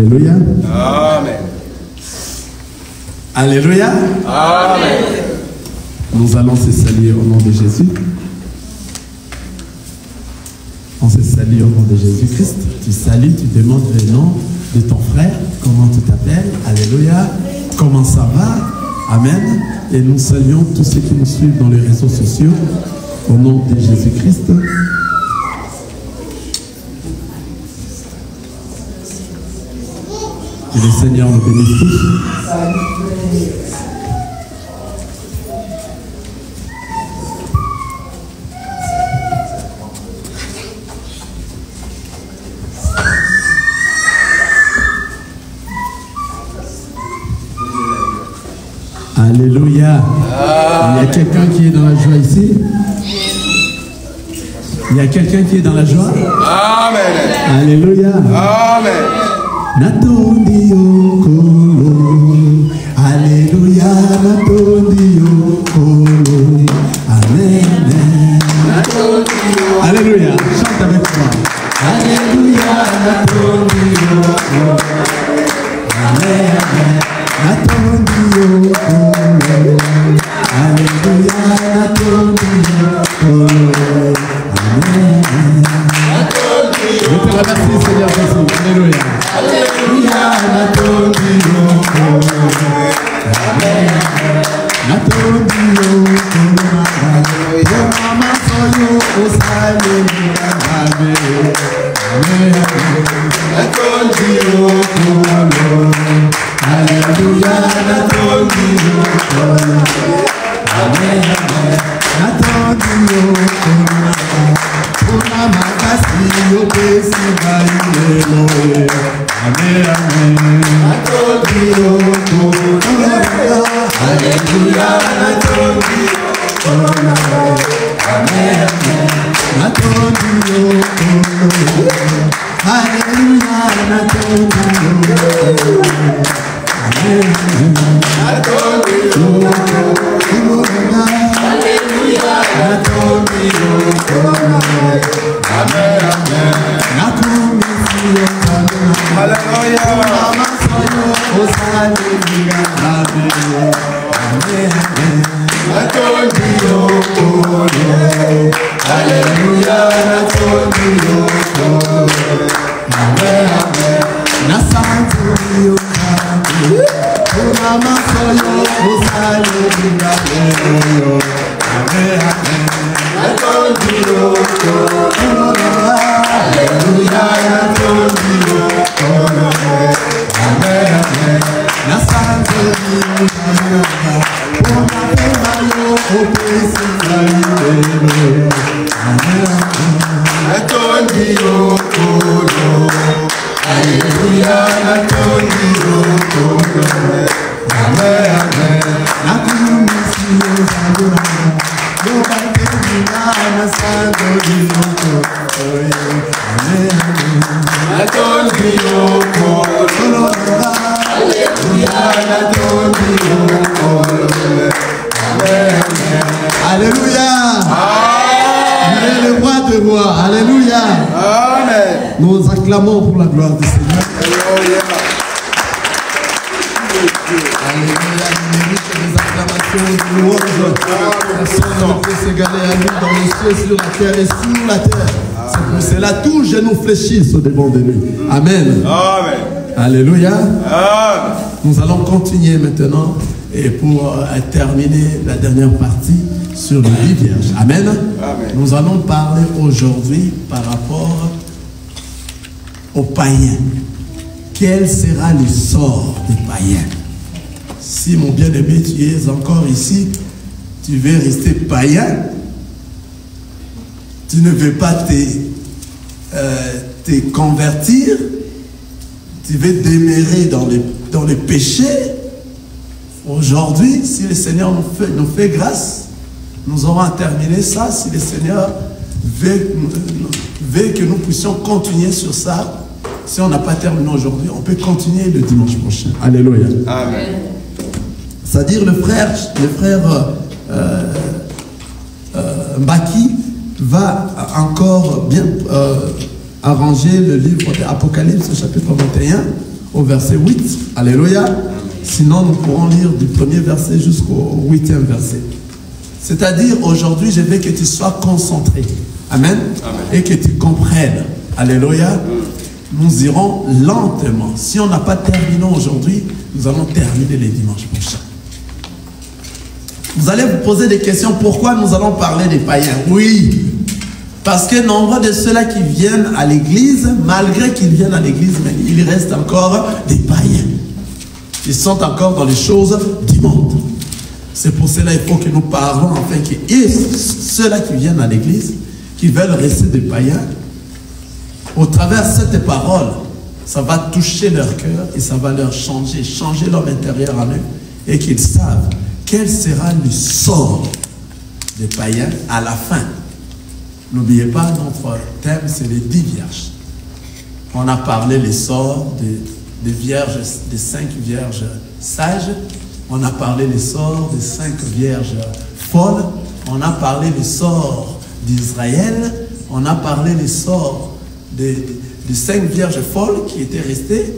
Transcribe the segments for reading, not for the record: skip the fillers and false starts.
Alléluia. Amen. Alléluia. Amen. Nous allons se saluer au nom de Jésus. On se salue au nom de Jésus-Christ. Tu salues, tu demandes le nom de ton frère. Comment tu t'appelles? Alléluia. Comment ça va? Amen. Et nous saluons tous ceux qui nous suivent dans les réseaux sociaux au nom de Jésus-Christ. Que le Seigneur nous bénisse tous. Alléluia. Il y a quelqu'un qui est dans la joie ici? Il y a quelqu'un qui est dans la joie? Amen. Alléluia. Amen. Natondi okolo. Alléluia. Natondi okolo. Amen. Alléluia. Chante avec moi. Alléluia. Natondi okolo. Amen. Natondi okolo. Alléluia. Natondi okolo. Amen. Je te remercie, Seigneur Jésus. Alléluia. Alléluia. Natondi okolo. Amen. Natondi okolo. Alléluia. Mama soyo osalemia gabe. Amen. Natondi okolo. Alléluia. Natondi okolo. Amen. Natondi okolo. Una makasi yopesi bailelo. Amen. Amen. Natondi okolo. Alléluia. Natondi okolo. Amen. Natondi okolo. Alléluia. Natondi okolo. Amen. Natondi okolo. Alléluia. Natondi okolo. Amen. Amen. Natondi okolo. Alléluia. Osalemia gabe. Amen. Natondi okolo. Alléluia. Natondi okolo. Amen. Amen. Nasanti okolo. Mama soyo osalemia gabe. Amen. Amen. Natondi okolo. Alléluia. Natondi okolo. Amen. Amen. Nasanti okolo. Natondi okolo. Alléluia. Natondi okolo. Amen. Amen. Nakumisi okolo. Natondi okolo. Alléluia. Natondi okolo. Amen. Alléluia. Il est le roi de rois. Alléluia. Amen. Nous acclamons pour la gloire du Seigneur. Alléluia. Alléluia. Il mérite des acclamations, des louanges. Personne ne peut s'égaler à lui dans les cieux, sur la terre et sous la terre. C'est pour cela tout genou fléchisse au devant de lui. Amen. Amen. Alléluia. Amen. Nous allons continuer maintenant et pour terminer la dernière partie sur le lit vierge. Amen. Amen. Nous allons parler aujourd'hui par rapport aux païens. Quel sera le sort des païens? Si mon bien-aimé, tu es encore ici, tu veux rester païen, tu ne veux pas te convertir, tu veux demeurer dans les péchés. Aujourd'hui, si le Seigneur nous fait grâce, nous aurons terminé ça. Si le Seigneur veut que nous puissions continuer sur ça, si on n'a pas terminé aujourd'hui, on peut continuer le dimanche prochain. Alléluia. Amen. C'est-à-dire le frère Mbaki va encore bien arranger le livre d'Apocalypse, chapitre 21, au verset 8. Alléluia. Sinon, nous pourrons lire du premier verset jusqu'au 8e verset. C'est-à-dire, aujourd'hui, je veux que tu sois concentré. Amen. Amen. Et que tu comprennes. Alléluia. Nous irons lentement. Si on n'a pas terminé aujourd'hui, nous allons terminer les dimanches prochains. Vous allez vous poser des questions. Pourquoi nous allons parler des païens? Oui. Parce que nombre de ceux-là qui viennent à l'église, malgré qu'ils viennent à l'église, mais il reste encore des païens. Ils sont encore dans les choses du monde. C'est pour cela qu'il faut que nous parlons, afin que ceux-là qui viennent à l'église, qui veulent rester des païens, au travers de cette parole, ça va toucher leur cœur et ça va leur changer leur intérieur en eux, et qu'ils savent quel sera le sort des païens à la fin. N'oubliez pas, notre thème, c'est les 10 vierges. On a parlé les sorts des vierges, des 5 vierges sages. On a parlé les sorts des 5 vierges folles. On a parlé les sorts d'Israël. On a parlé les sorts des 5 vierges folles qui étaient restées.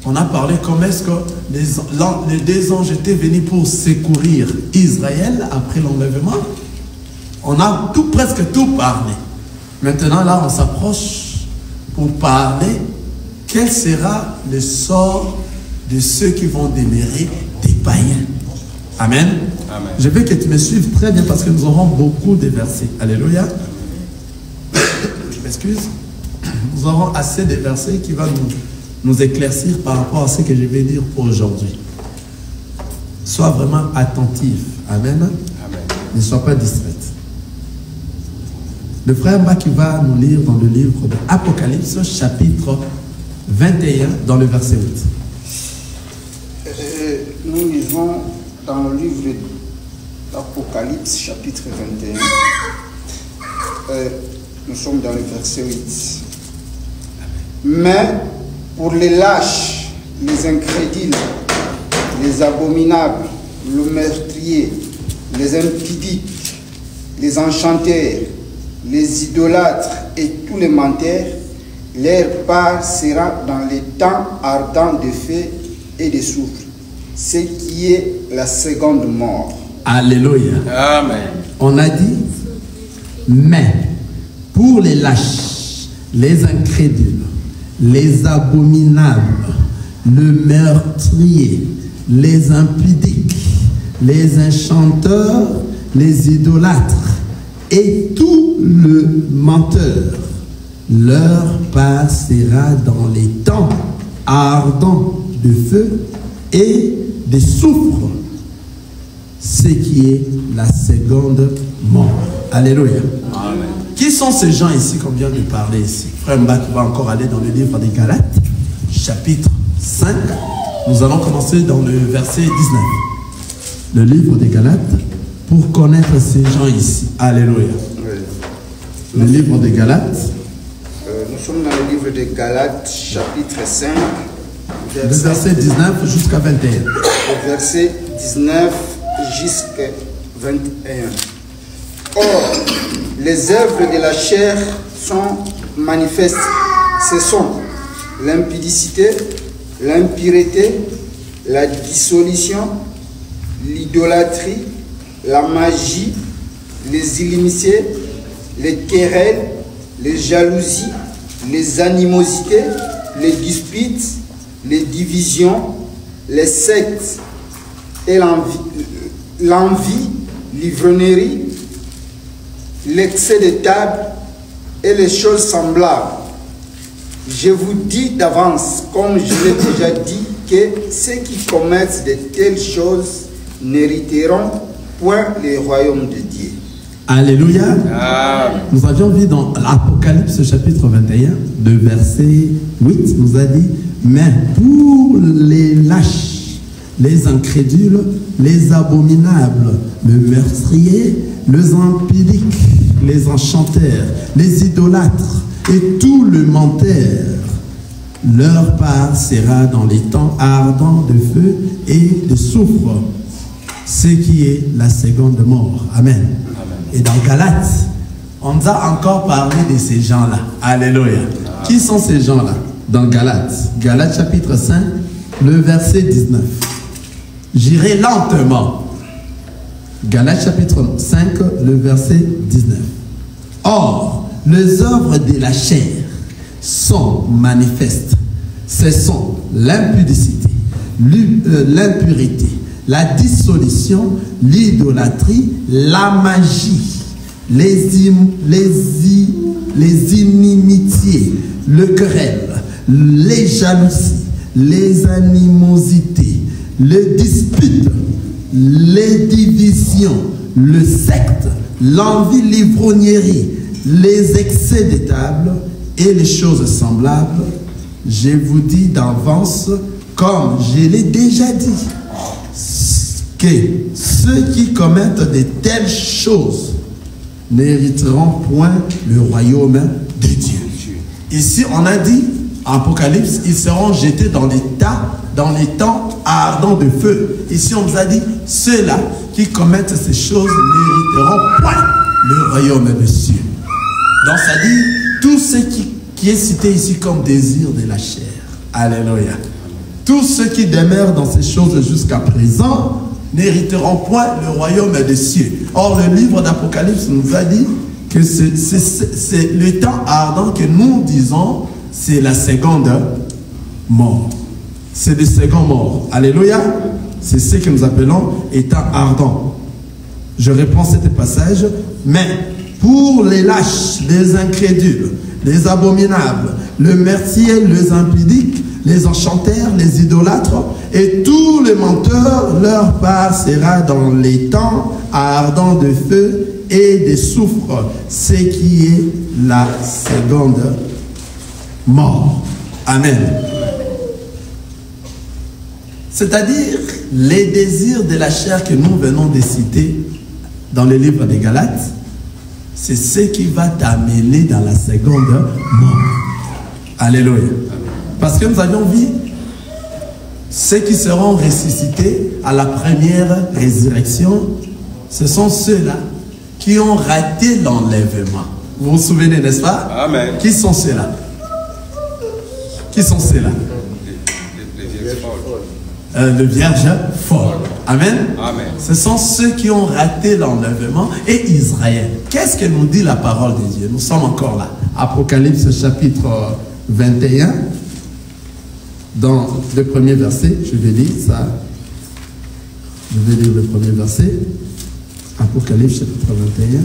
On a parlé comment est-ce que les 2 anges étaient venus pour secourir Israël après l'enlèvement. On a presque tout parlé. Maintenant, là, on s'approche pour parler quel sera le sort de ceux qui vont demeurer des païens. Amen. Amen. Je veux que tu me suives très bien parce que nous aurons beaucoup de versets. Alléluia. Je m'excuse. Nous aurons assez de versets qui vont nous éclaircir par rapport à ce que je vais dire aujourd'hui. Sois vraiment attentif. Amen. Amen. Ne sois pas distraite. Le frère Mbaki va nous lire dans le livre de Apocalypse, chapitre 21, dans le verset 8. Nous lisons dans le livre d'Apocalypse, chapitre 21. Nous sommes dans le verset 8. Mais pour les lâches, les incrédules, les abominables, le meurtrier, les impudiques, les enchanteurs, les idolâtres et tous les menteurs, leur part sera dans les temps ardents de feu et de soufre, ce qui est la seconde mort. Alléluia. Amen. On a dit, mais pour les lâches, les incrédules, les abominables, le meurtrier, les impudiques, les enchanteurs, les idolâtres et tout le menteur, leur part sera dans les temps ardents de feu et de soufre, ce qui est la seconde mort. Alléluia. Amen. Qui sont ces gens ici qu'on vient de parler ici? Frère Mbaki va encore aller dans le livre des Galates, chapitre 5. Nous allons commencer dans le verset 19. Le livre des Galates, pour connaître ces gens ici. Alléluia. Oui. Le livre des Galates. Nous sommes dans le livre des Galates, chapitre 5. Verset 19 jusqu'à 21. Verset 19 jusqu'à 21. Or, les œuvres de la chair sont manifestes. Ce sont l'impudicité, l'impureté, la dissolution, l'idolâtrie, la magie, les inimitiés, les querelles, les jalousies, les animosités, les disputes, les divisions, les sectes et l'envie, l'ivrognerie, l'excès de table et les choses semblables. Je vous dis d'avance, comme je l'ai déjà dit, que ceux qui commettent de telles choses n'hériteront point le royaume de Dieu. Alléluia. Nous avions vu dans l'Apocalypse chapitre 21, de verset 8, nous a dit, mais pour les lâches, les incrédules, les abominables, le meurtrier, les impudiques, les enchanteurs, les idolâtres et tout le menteur, leur part sera dans les temps ardents de feu et de soufre, ce qui est la seconde mort. Amen. Amen. Et dans Galates, on nous a encore parlé de ces gens-là. Alléluia. Qui sont ces gens-là? dans Galates. Galates chapitre 5, le verset 19. J'irai lentement. Galates chapitre 5, le verset 19. Or, les œuvres de la chair sont manifestes. Ce sont l'impudicité, l'impurité, la dissolution, l'idolâtrie, la magie, les inimitiés, le querelle, les jalousies, les animosités, les disputes, les divisions, le secte, l'envie, l'ivrognerie, les excès de table et les choses semblables. Je vous dis d'avance, comme je l'ai déjà dit, que ceux qui commettent de telles choses n'hériteront point le royaume de Dieu. Ici, on a dit, Apocalypse, ils seront jetés dans les temps ardents de feu. Ici, on nous a dit, ceux-là qui commettent ces choses n'hériteront point le royaume de Dieu. Donc, ça dit, tout ce qui est cité ici comme désir de la chair. Alléluia. Tous ceux qui demeurent dans ces choses jusqu'à présent n'hériteront point le royaume des cieux. Or, le livre d'Apocalypse nous a dit que c'est le temps ardent que nous disons, c'est la seconde mort. C'est le second mort. Alléluia. C'est ce que nous appelons état ardent. Je reprends ce passage. Mais pour les lâches, les incrédules, les abominables, les meurtriers, les impudiques, les enchanteurs, les idolâtres et tous les menteurs, leur part sera dans les temps ardents de feu et de soufre, ce qui est la seconde mort. Amen. C'est-à-dire les désirs de la chair que nous venons de citer dans le livre des Galates, c'est ce qui va t'amener dans la seconde mort. Alléluia. Parce que nous avions vu ceux qui seront ressuscités à la première résurrection, ce sont ceux-là qui ont raté l'enlèvement. Vous vous souvenez, n'est-ce pas? Amen. Qui sont ceux-là? Qui sont ceux-là? Le vierge fort. Amen. Amen. Ce sont ceux qui ont raté l'enlèvement et Israël. Qu'est-ce que nous dit la parole de Dieu? Nous sommes encore là. Apocalypse chapitre 21. Dans le premier verset, je vais lire ça. Je vais lire le premier verset. Apocalypse chapitre 21.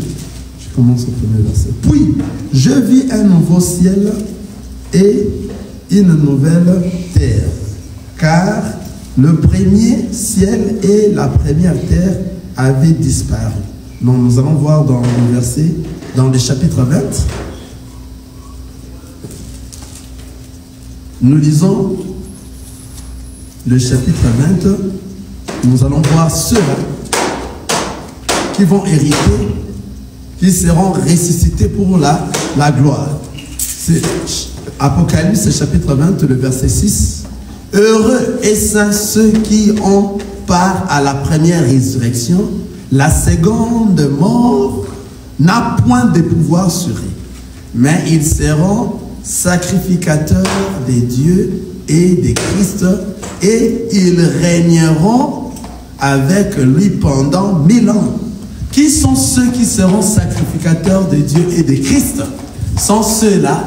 Je commence au premier verset. Puis, je vis un nouveau ciel et une nouvelle terre. Car le premier ciel et la première terre avaient disparu. Donc, nous allons voir dans le verset, dans le chapitre 20. Nous lisons le chapitre 20, nous allons voir ceux-là qui vont hériter, qui seront ressuscités pour la gloire. C'est Apocalypse chapitre 20, le verset 6. Heureux et saints ceux qui ont part à la première résurrection, la seconde mort n'a point de pouvoir sur eux, mais ils seront sacrificateurs des dieux et de Christ, et ils régneront avec lui pendant 1000 ans. Qui sont ceux qui seront sacrificateurs de Dieu et de Christ? Sont ceux-là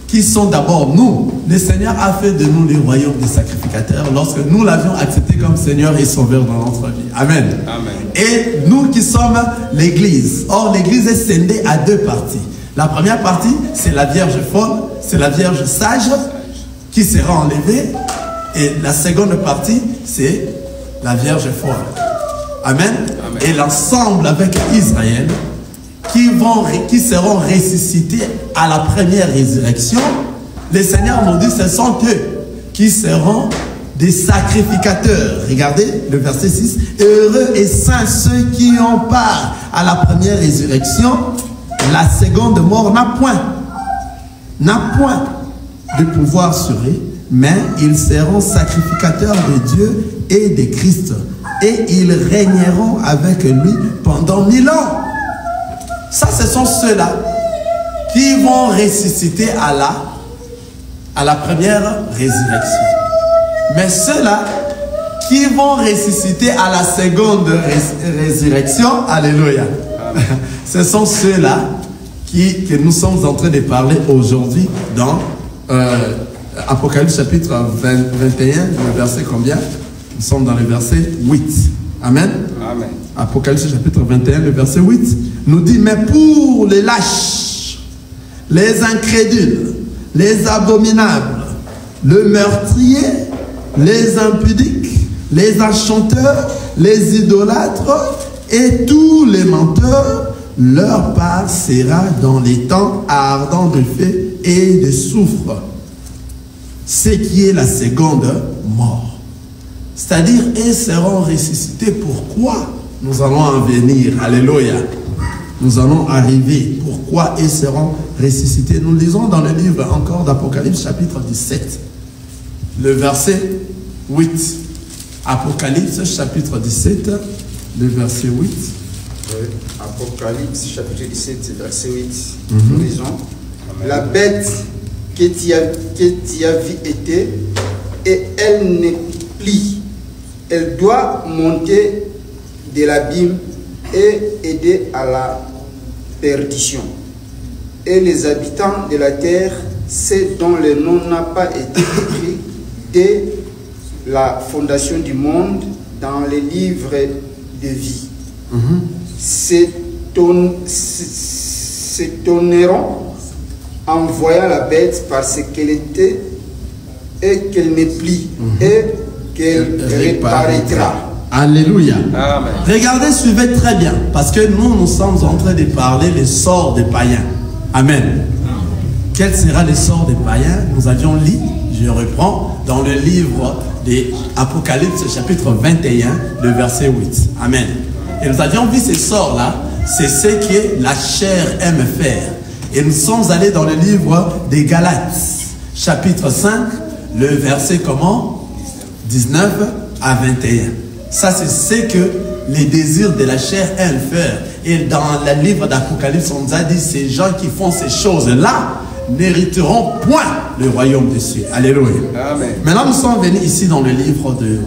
qui sont d'abord nous. Le Seigneur a fait de nous les royaumes des sacrificateurs lorsque nous l'avions accepté comme Seigneur et Sauveur dans notre vie. Amen. Amen. Et nous qui sommes l'Église. Or, l'Église est scindée à deux parties. La première partie, c'est la Vierge folle, c'est la Vierge sage qui sera enlevée. Et la seconde partie, c'est la Vierge folle. Amen. Amen. Et l'ensemble avec Israël qui seront ressuscités à la première résurrection. Le Seigneur nous dit, ce sont eux qui seront des sacrificateurs. Regardez le verset 6. Heureux et saints ceux qui ont part à la première résurrection. La seconde mort n'a point de pouvoir sur eux, mais ils seront sacrificateurs de Dieu et de Christ, et ils régneront avec lui pendant 1000 ans. Ça, ce sont ceux-là qui vont ressusciter à à la première résurrection. Mais ceux-là qui vont ressusciter à la seconde résurrection, alléluia, ce sont ceux-là que nous sommes en train de parler aujourd'hui dans Apocalypse chapitre 21, le verset combien? Nous sommes dans le verset 8. Amen. Amen. Apocalypse chapitre 21, le verset 8, nous dit, mais pour les lâches, les incrédules, les abominables, le meurtrier, les impudiques, les enchanteurs, les idolâtres et tous les menteurs, leur part sera dans les temps ardents de feu et de soufre, ce qui est la seconde mort. C'est-à-dire, ils seront ressuscités. Pourquoi? Nous allons en venir. Alléluia. Nous allons arriver. Pourquoi ils seront ressuscités? Nous lisons dans le livre encore d'Apocalypse chapitre 17, le verset 8. Apocalypse chapitre 17, le verset 8. Oui. Apocalypse chapitre 17, verset 8. Nous lisons. La bête que tu as vue était, et elle n'est plie. Elle doit monter de l'abîme et aider à la perdition. Et les habitants de la terre, ceux dont le nom n'a pas été écrit dès la fondation du monde dans les livres de vie, s'étonneront en voyant la bête parce qu'elle était et qu'elle n'est plus et qu'elle reparaîtra. Alléluia. Amen. Regardez, suivez très bien, parce que nous sommes en train de parler des sorts des païens. Amen. Quel sera le sort des païens? Nous avions lu, je reprends, dans le livre d'Apocalypse chapitre 21, le verset 8. Amen. Et nous avions vu ces sorts-là, c'est ce que la chair aime faire. Et nous sommes allés dans le livre des Galates, chapitre 5, le verset comment? 19 à 21. Ça, c'est ce que les désirs de la chair aiment faire. Et dans le livre d'Apocalypse, on nous a dit, ces gens qui font ces choses-là n'hériteront point le royaume des cieux. Alléluia. Amen. Maintenant, nous sommes venus ici dans le livre de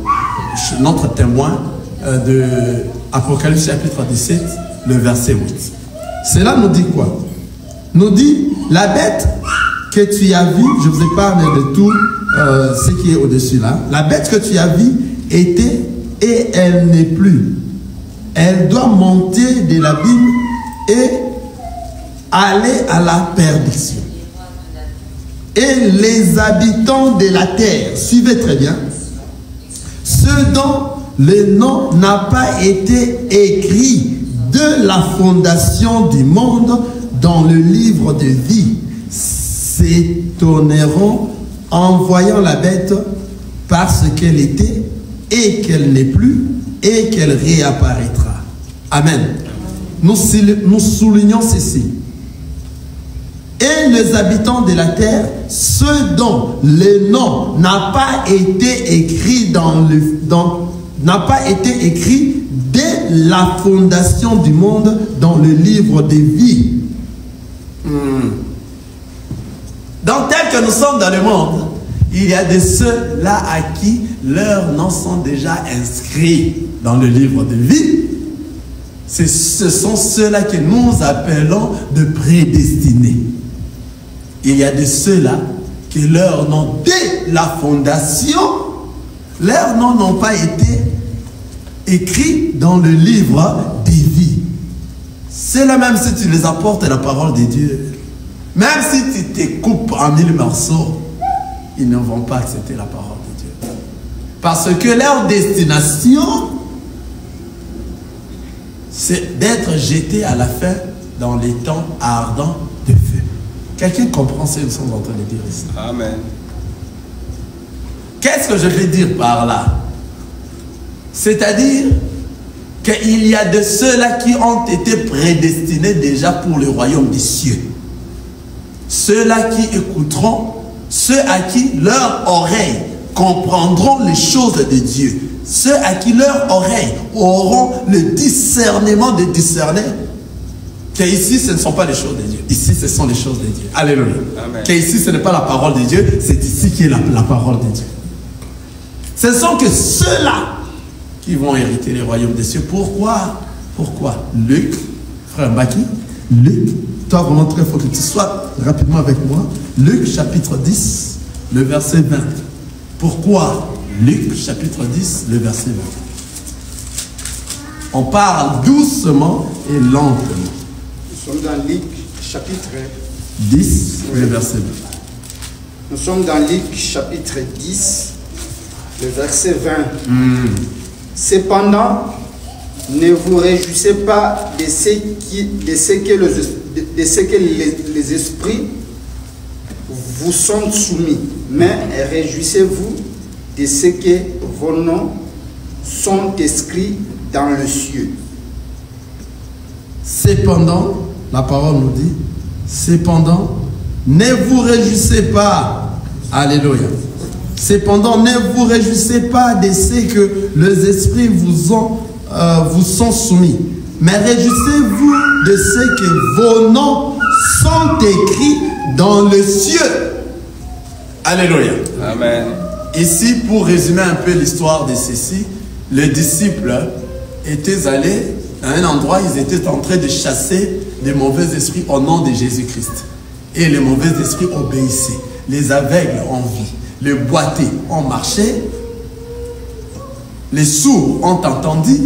notre témoin de Apocalypse chapitre 17, le verset 8. Cela nous dit quoi? Nous dit, la bête que tu as vue, je vous ai parlé de tout ce qui est au-dessus là, la bête que tu as vue était et elle n'est plus. Elle doit monter de l'abîme et aller à la perdition. Et les habitants de la terre, suivez très bien, ceux dont le nom n'a pas été écrit de la fondation du monde dans le livre de vie, s'étonneront en voyant la bête parce qu'elle était et qu'elle n'est plus et qu'elle réapparaîtra. Amen. Nous soulignons ceci. Et les habitants de la terre, ceux dont le nom n'a pas été écrit n'a pas été écrit dès la fondation du monde dans le livre de vie. Donc, tel que nous sommes dans le monde, il y a de ceux-là à qui leurs noms sont déjà inscrits dans le livre de vie. Ce sont ceux-là que nous appelons de prédestinés. Il y a de ceux-là que leurs noms, dès la fondation, leurs noms n'ont pas été écrits dans le livre de vie. C'est là même si tu les apportes la parole de Dieu. Même si tu te coupes en 1000 morceaux, ils ne vont pas accepter la parole de Dieu. Parce que leur destination, c'est d'être jeté à la fin dans les temps ardents de feu. Quelqu'un comprend ce que nous sommes en train de dire ici? Amen. Qu'est-ce que je veux dire par là? C'est-à-dire qu'il y a de ceux-là qui ont été prédestinés déjà pour le royaume des cieux. Ceux-là qui écouteront, ceux à qui leurs oreilles comprendront les choses de Dieu. Ceux à qui leurs oreilles auront le discernement de discerner Qu'ici, ce ne sont pas les choses de Dieu. Ici, ce sont les choses de Dieu. Alléluia. Amen. Qu'ici, ce n'est pas la parole de Dieu, c'est ici qui est la parole de Dieu. Ce sont que ceux-là qui vont hériter les royaumes des cieux. Pourquoi? Pourquoi? Luc, frère Baki, Luc, toi vraiment très fort que tu sois rapidement avec moi. Luc chapitre 10, le verset 20. Pourquoi? Luc chapitre 10, le verset 20. On parle doucement et lentement. Nous sommes dans Luc chapitre 10, le verset 20. Nous sommes dans Luc chapitre 10, le verset 20. Cependant, ne vous réjouissez pas de ce que les esprits vous sont soumis, mais réjouissez-vous de ce que vos noms sont inscrits dans le ciel. Cependant, la parole nous dit, cependant, ne vous réjouissez pas. Alléluia. Cependant, ne vous réjouissez pas de ce que les esprits vous sont soumis, mais réjouissez-vous de ce que vos noms sont écrits dans le ciel. Alléluia. Amen. Ici, pour résumer un peu l'histoire de ceci, les disciples étaient allés à un endroit, ils étaient en train de chasser des mauvais esprits au nom de Jésus-Christ. Et les mauvais esprits obéissaient. Les aveugles ont vu, les boités ont marché, les sourds ont entendu,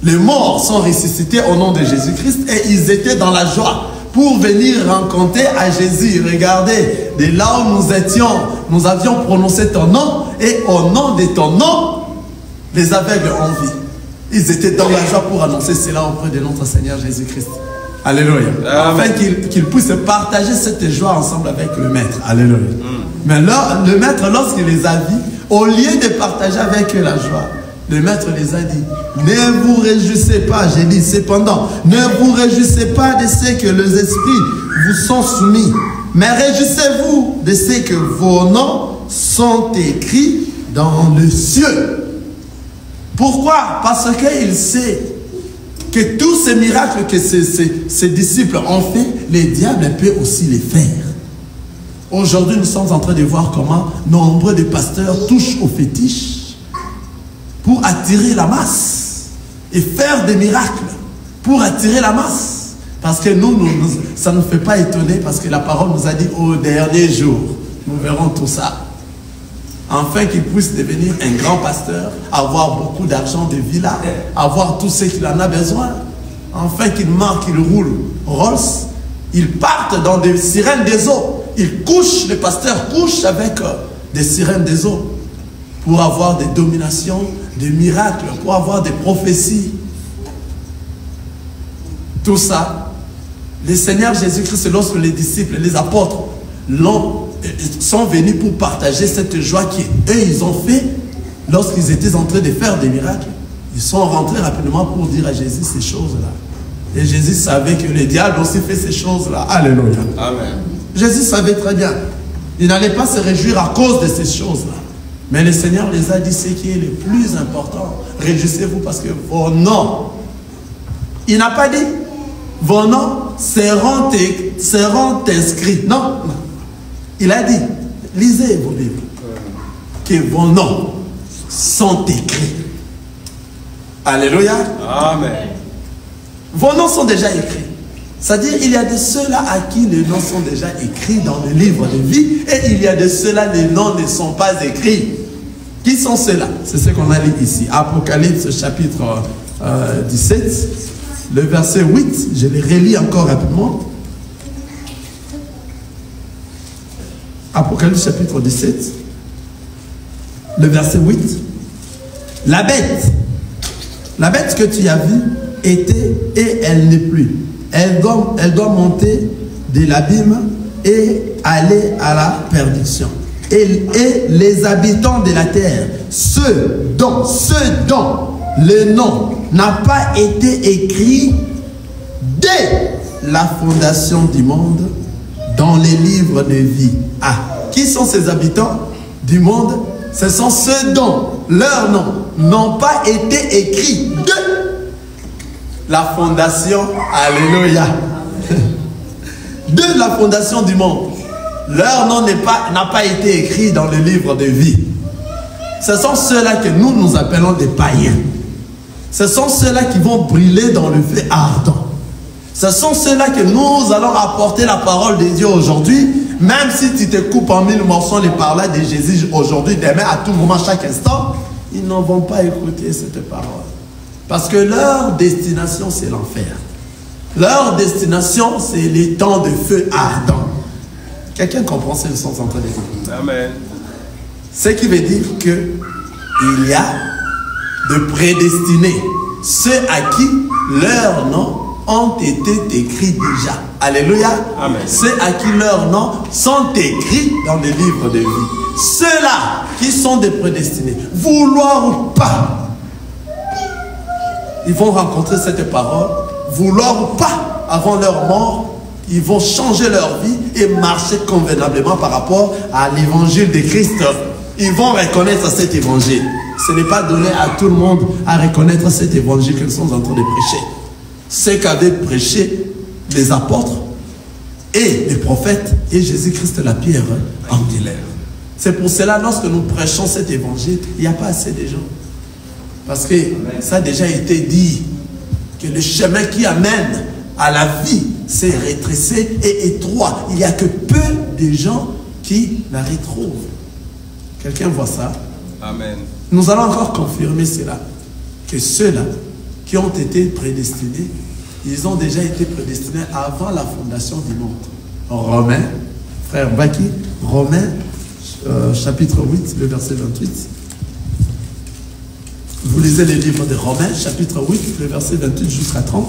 les morts sont ressuscités au nom de Jésus-Christ et ils étaient dans la joie pour venir rencontrer à Jésus. Regardez, de là où nous étions, nous avions prononcé ton nom et au nom de ton nom, les aveugles ont vu. Ils étaient dans la joie pour annoncer cela auprès de notre Seigneur Jésus-Christ. Alléluia. Afin qu'ils puissent partager cette joie ensemble avec le Maître. Alléluia. Mais là, le Maître, lorsqu'il les a vus, au lieu de partager avec eux la joie, le Maître les a dit, ne vous réjouissez pas, j'ai dit, cependant, ne vous réjouissez pas de ce que les esprits vous sont soumis, mais réjouissez-vous de ce que vos noms sont écrits dans le ciel. Pourquoi? Parce qu'il sait que tous ces miracles que ces disciples ont fait, les diables peuvent aussi les faire. Aujourd'hui, nous sommes en train de voir comment nombre de pasteurs touchent aux fétiches pour attirer la masse et faire des miracles pour attirer la masse. Parce que ça ne nous fait pas étonner parce que la parole nous a dit au dernier jour, nous verrons tout ça. Afin qu'il puisse devenir un grand pasteur, avoir beaucoup d'argent, de villas, avoir tout ce qu'il en a besoin. Enfin qu'il marque, qu'il roule Rolls, ils partent dans des sirènes des eaux. Ils couchent, les pasteurs couchent avec des sirènes des eaux pour avoir des dominations, des miracles, pour avoir des prophéties. Tout ça, le Seigneur Jésus-Christ, lorsque les disciples, les apôtres sont venus pour partager cette joie qu'eux, ils ont fait lorsqu'ils étaient en train de faire des miracles. Ils sont rentrés rapidement pour dire à Jésus ces choses-là. Et Jésus savait que le diable aussi fait ces choses-là. Alléluia. Amen. Jésus savait très bien. Il n'allait pas se réjouir à cause de ces choses-là. Mais le Seigneur les a dit ce qui est le plus important. Réjouissez-vous parce que vos noms, il n'a pas dit vos noms seront inscrits. Non. Il a dit, lisez vos livres, que vos noms sont écrits. Alléluia. Amen. Vos noms sont déjà écrits. C'est-à-dire, il y a de ceux-là à qui les noms sont déjà écrits dans le livre de vie, et il y a de ceux-là, les noms ne sont pas écrits. Qui sont ceux-là? C'est ce qu'on a lu ici. Apocalypse chapitre 17, le verset 8, je les relis encore rapidement. Apocalypse chapitre 17, le verset 8. La bête que tu as vue était et elle n'est plus. Elle doit monter de l'abîme et aller à la perdition. Et les habitants de la terre, ceux dont le nom n'a pas été écrit dès la fondation du monde dans les livres de vie. Ah, qui sont ces habitants du monde? Ce sont ceux dont leurs noms n'ont pas été écrits la fondation, alléluia, de la fondation du monde, leur nom n'a pas été écrit dans le livre de vie. Ce sont ceux-là que nous appelons des païens. Ce sont ceux-là qui vont brûler dans le feu ardent. Ce sont ceux-là que nous allons apporter la parole de Dieu aujourd'hui. Même si tu te coupes en 1000 morceaux les paroles de Jésus aujourd'hui, demain, à tout moment, chaque instant, ils n'en vont pas écouter cette parole. Parce que leur destination, c'est l'enfer. Leur destination, c'est les temps de feu ardent. Quelqu'un comprend ce qu'ils sont en train de dire? Amen. Ce qui veut dire qu'il y a de prédestinés, ceux à qui leurs noms ont été écrits déjà. Alléluia. Amen. Ceux à qui leurs noms sont écrits dans le livre de vie. Ceux-là qui sont des prédestinés, vouloir ou pas, ils vont rencontrer cette parole, vouloir ou pas, avant leur mort, ils vont changer leur vie et marcher convenablement par rapport à l'évangile de Christ. Ils vont reconnaître cet évangile. Ce n'est pas donné à tout le monde à reconnaître cet évangile qu'ils sont en train de prêcher. Ce qu'avaient prêché les apôtres et les prophètes et Jésus-Christ la pierre angulaire. C'est pour cela, lorsque nous prêchons cet évangile, il n'y a pas assez de gens. Parce que ça a déjà été dit, que le chemin qui amène à la vie, c'est rétrécé et étroit. Il n'y a que peu de gens qui la retrouvent. Quelqu'un voit ça? Amen. Nous allons encore confirmer cela. Que ceux-là qui ont été prédestinés, ils ont déjà été prédestinés avant la fondation du monde. Romains, frère Baki, Romains, chapitre 8, le verset 28. Vous lisez les livres de Romains, chapitre 8, le verset 28 jusqu'à 30.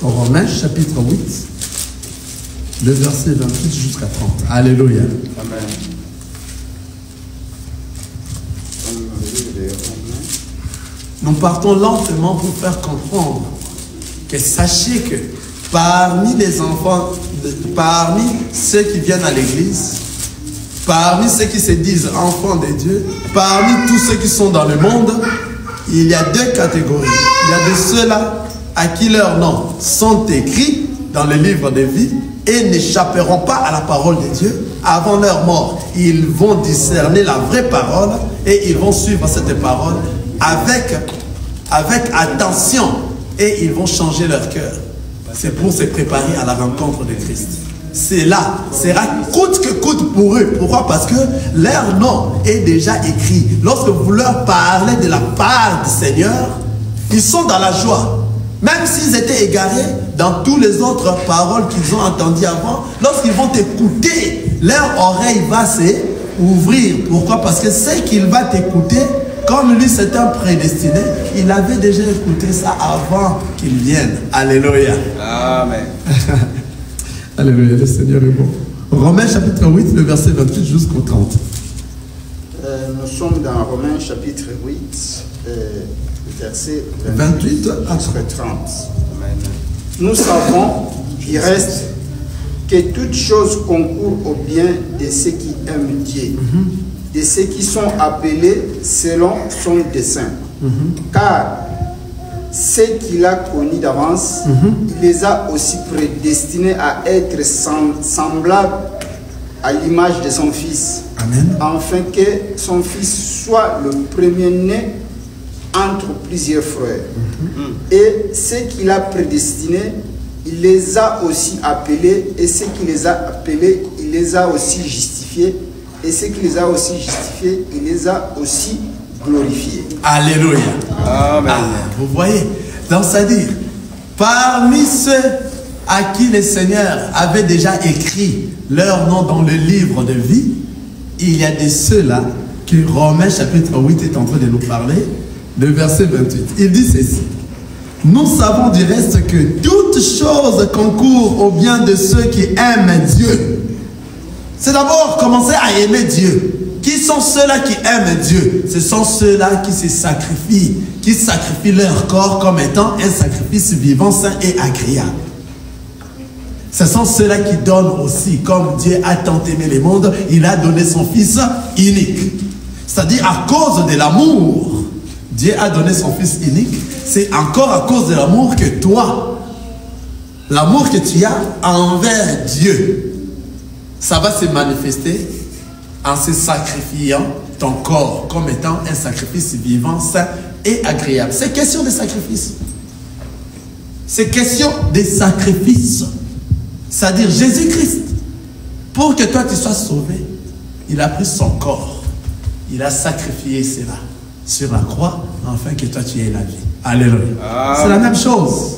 Romains, chapitre 8, le verset 28 jusqu'à 30. Alléluia. Amen. Nous partons lentement pour faire comprendre que sachez que parmi les enfants, parmi ceux qui viennent à l'église, parmi ceux qui se disent enfants de Dieu, parmi tous ceux qui sont dans le monde, il y a deux catégories. Il y a de ceux-là à qui leurs noms sont écrits dans le livre de vie et n'échapperont pas à la parole de Dieu avant leur mort. Ils vont discerner la vraie parole et ils vont suivre cette parole avec attention et ils vont changer leur cœur. C'est pour se préparer à la rencontre de Christ. C'est là, sera coûte que coûte pour eux. Pourquoi? Parce que leur nom est déjà écrit. Lorsque vous leur parlez de la part du Seigneur, ils sont dans la joie. Même s'ils étaient égarés dans toutes les autres paroles qu'ils ont entendues avant, lorsqu'ils vont écouter, leur oreille va s'ouvrir. Pourquoi? Parce que ce qu'il va t'écouter, comme lui c'est un prédestiné, il avait déjà écouté ça avant qu'il vienne. Alléluia. Amen. Alléluia, le Seigneur est bon. Romains chapitre 8, le verset 28 jusqu'au 30. Nous sommes dans Romains chapitre 8, verset 28 à 30. Amen. Nous savons, il reste, que toute chose concourt au bien de ceux qui aiment Dieu, de ceux qui sont appelés selon son dessein. Car ceux qu'il a connus d'avance, il les a aussi prédestinés à être semblables à l'image de son Fils. Amen. Afin que son Fils soit le premier-né entre plusieurs frères. Et ceux qu'il a prédestinés, il les a aussi appelés, et ceux qu'il les a appelés, il les a aussi justifiés, et ceux qu'il les a aussi justifiés, il les a aussi glorifiés. Alléluia. Amen. Ah, vous voyez, donc ça dit, parmi ceux à qui le Seigneur avait déjà écrit leur nom dans le livre de vie, il y a de ceux-là que Romains chapitre 8 est en train de nous parler, le verset 28. Il dit ceci: nous savons du reste que toute chose concourt au bien de ceux qui aiment Dieu. C'est d'abord commencer à aimer Dieu. Qui sont ceux-là qui aiment Dieu? Ce sont ceux-là qui se sacrifient, qui sacrifient leur corps comme étant un sacrifice vivant, saint et agréable. Ce sont ceux-là qui donnent aussi, comme Dieu a tant aimé le monde, il a donné son Fils unique. C'est-à-dire à cause de l'amour Dieu a donné son Fils unique, c'est encore à cause de l'amour que toi, l'amour que tu as envers Dieu, ça va se manifester en se sacrifiant ton corps comme étant un sacrifice vivant, sain et agréable. C'est question de sacrifice. C'est question de sacrifice. C'est-à-dire Jésus-Christ, pour que toi tu sois sauvé, il a pris son corps. Il a sacrifié cela sur la croix, afin que toi tu aies la vie. Alléluia. C'est la même chose.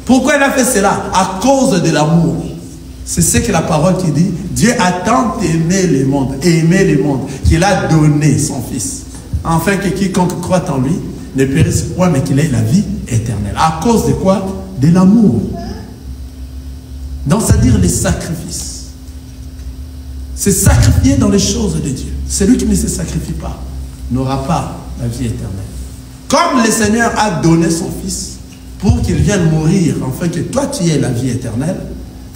Pourquoi il a fait cela? À cause de l'amour. C'est ce que la parole qui dit. Dieu a tant aimé le monde, qu'il a donné son Fils, afin que quiconque croit en lui ne périsse point, mais qu'il ait la vie éternelle. À cause de quoi? De l'amour. Donc, c'est-à-dire les sacrifices. C'est sacrifier dans les choses de Dieu. Celui qui ne se sacrifie pas n'aura pas la vie éternelle. Comme le Seigneur a donné son Fils pour qu'il vienne mourir, afin que toi tu aies la vie éternelle,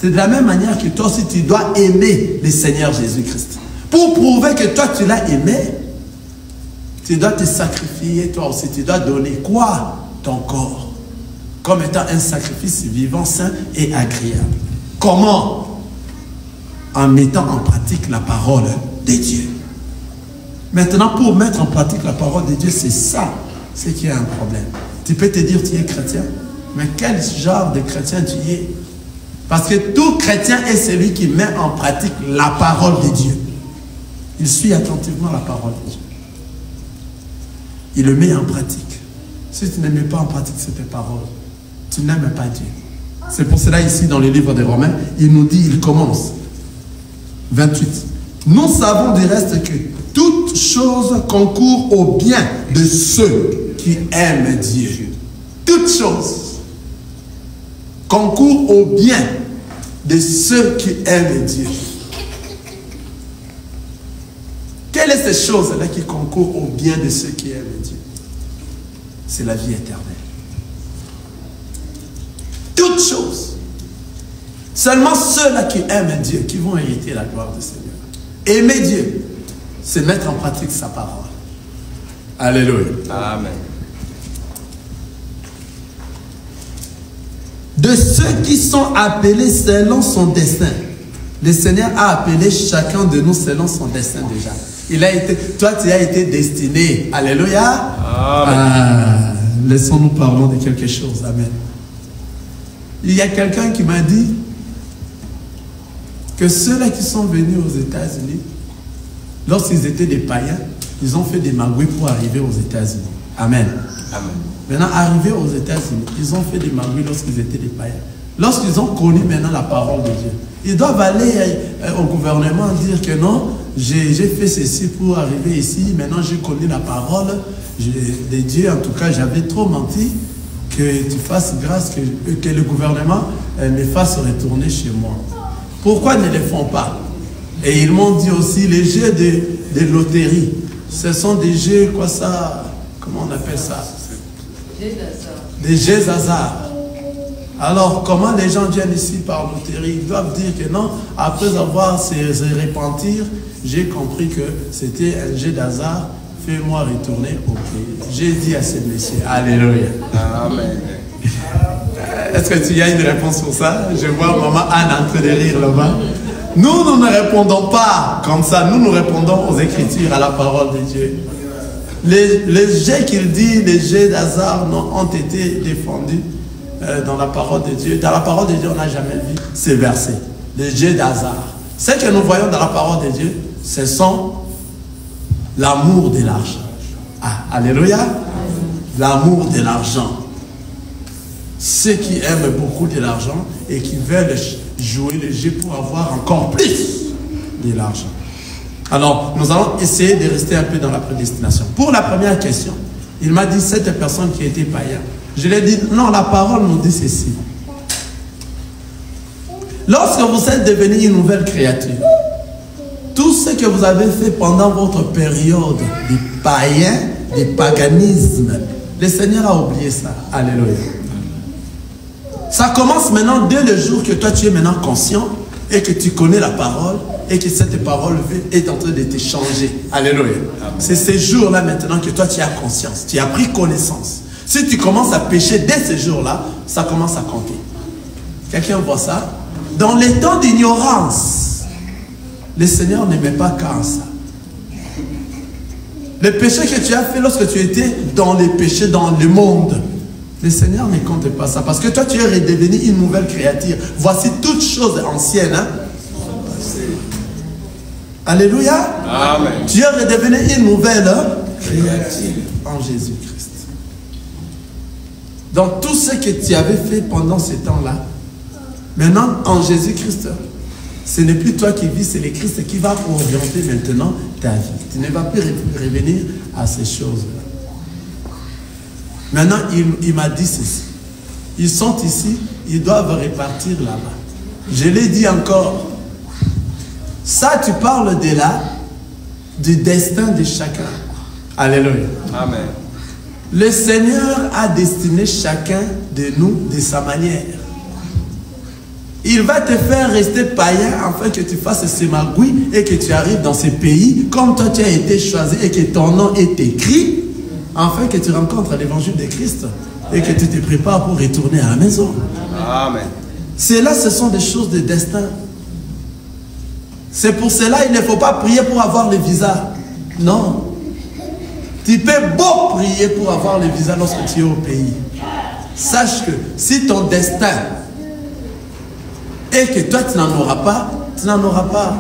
c'est de la même manière que toi aussi tu dois aimer le Seigneur Jésus-Christ. Pour prouver que toi tu l'as aimé, tu dois te sacrifier toi aussi. Tu dois donner quoi? Ton corps. Comme étant un sacrifice vivant, sain et agréable. Comment? En mettant en pratique la parole de Dieu. Maintenant, pour mettre en pratique la parole de Dieu, c'est ça, c'est qu'il y a un problème. Tu peux te dire tu es chrétien, mais quel genre de chrétien tu es? Parce que tout chrétien est celui qui met en pratique la parole de Dieu. Il suit attentivement la parole de Dieu. Il le met en pratique. Si tu ne mets pas en pratique cette parole, tu n'aimes pas Dieu. C'est pour cela ici dans le livre des Romains, il nous dit, il commence. 28. Nous savons du reste que toute chose concourt au bien de ceux qui aiment Dieu. Toute chose concourt au bien de ceux qui aiment Dieu. Quelle est cette chose-là qui concourt au bien de ceux qui aiment Dieu? C'est la vie éternelle. Toute chose. Seulement ceux-là qui aiment Dieu, qui vont hériter la gloire du Seigneur. Aimer Dieu, c'est mettre en pratique sa parole. Alléluia. Amen. De ceux qui sont appelés selon son destin. Le Seigneur a appelé chacun de nous selon son destin déjà. Il a été, toi tu as été destiné. Alléluia. Amen. Laissons-nous parler de quelque chose. Amen. Il y a quelqu'un qui m'a dit que ceux-là qui sont venus aux États-Unis, lorsqu'ils étaient des païens, ils ont fait des magouilles pour arriver aux États-Unis. Amen. Amen. Maintenant, arrivés aux États-Unis, ils ont fait des magouilles lorsqu'ils étaient des païens. Lorsqu'ils ont connu maintenant la parole de Dieu, ils doivent aller au gouvernement dire que non, j'ai fait ceci pour arriver ici, maintenant j'ai connu la parole de Dieu, en tout cas j'avais trop menti, que tu fasses grâce, que le gouvernement me fasse retourner chez moi. Pourquoi ils ne le font pas? Et ils m'ont dit aussi, les jeux de loterie, ce sont des jeux, quoi ça, comment on appelle ça? Des jeux hasard. Alors, comment les gens viennent ici par loterie? Ils doivent dire que non, après avoir se repentir, j'ai compris que c'était un jeu d'hasard, fais-moi retourner au pays. J'ai dit à ce monsieur, alléluia. Amen. Est-ce que tu as une réponse pour ça? Je vois maman Anne en train de rire là-bas. Nous ne répondons pas comme ça, nous répondons aux Écritures, à la parole de Dieu. Les jeux qu'il dit, les jeux d'hasard ont été défendus dans la parole de Dieu. Dans la parole de Dieu, on n'a jamais vu ces versets. Les jeux d'hasard. Ce que nous voyons dans la parole de Dieu, ce sont l'amour de l'argent. Ah, alléluia. L'amour de l'argent. Ceux qui aiment beaucoup de l'argent et qui veulent jouer le jeu pour avoir encore plus de l'argent. Alors, nous allons essayer de rester un peu dans la prédestination. Pour la première question, il m'a dit, cette personne qui était païen. Je lui ai dit, non, la parole nous dit ceci. Lorsque vous êtes devenu une nouvelle créature, tout ce que vous avez fait pendant votre période de païen, de paganisme, le Seigneur a oublié ça. Alléluia. Ça commence maintenant dès le jour que toi tu es maintenant conscient et que tu connais la parole. et que cette parole est en train de te changer. Alléluia. C'est ces jours-là maintenant que toi tu as conscience, tu as pris connaissance. Si tu commences à pécher dès ces jours-là, ça commence à compter. Quelqu'un voit ça? Dans les temps d'ignorance, le Seigneur n'aimait pas quand ça. Le péché que tu as fait lorsque tu étais dans les péchés, dans le monde, le Seigneur ne compte pas ça. Parce que toi, tu es redevenu une nouvelle créature. Voici toutes choses anciennes. Hein? Alléluia. Amen. Tu es redevenu une nouvelle créature en Jésus-Christ. Donc, tout ce que tu avais fait pendant ce temps-là, maintenant, en Jésus-Christ, ce n'est plus toi qui vis, c'est le Christ qui va orienter maintenant ta vie. Tu ne vas plus revenir à ces choses-là. Maintenant, il m'a dit ceci. Ils sont ici, ils doivent repartir là-bas. Je l'ai dit encore. Ça, tu parles de là, du destin de chacun. Alléluia. Amen. Le Seigneur a destiné chacun de nous de sa manière. Il va te faire rester païen afin que tu fasses ce magouilles et que tu arrives dans ces pays comme toi tu as été choisi et que ton nom est écrit afin que tu rencontres l'évangile de Christ et que tu te prépares pour retourner à la maison. Amen. Cela, ce sont des choses de destin. C'est pour cela il ne faut pas prier pour avoir le visa. Non. Tu peux beau prier pour avoir le visa lorsque tu es au pays. Sache que si ton destin et que toi tu n'en auras pas, tu n'en auras pas.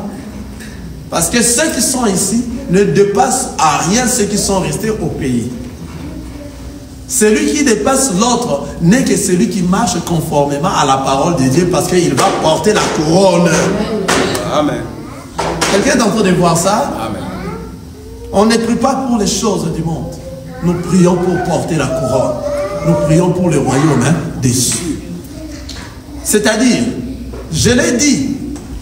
Parce que ceux qui sont ici ne dépassent à rien ceux qui sont restés au pays. Celui qui dépasse l'autre n'est que celui qui marche conformément à la parole de Dieu parce qu'il va porter la couronne. Amen. Quelqu'un est en train de voir ça? Amen. On ne prie pas pour les choses du monde. Nous prions pour porter la couronne. Nous prions pour le royaume des cieux. C'est-à-dire, je l'ai dit,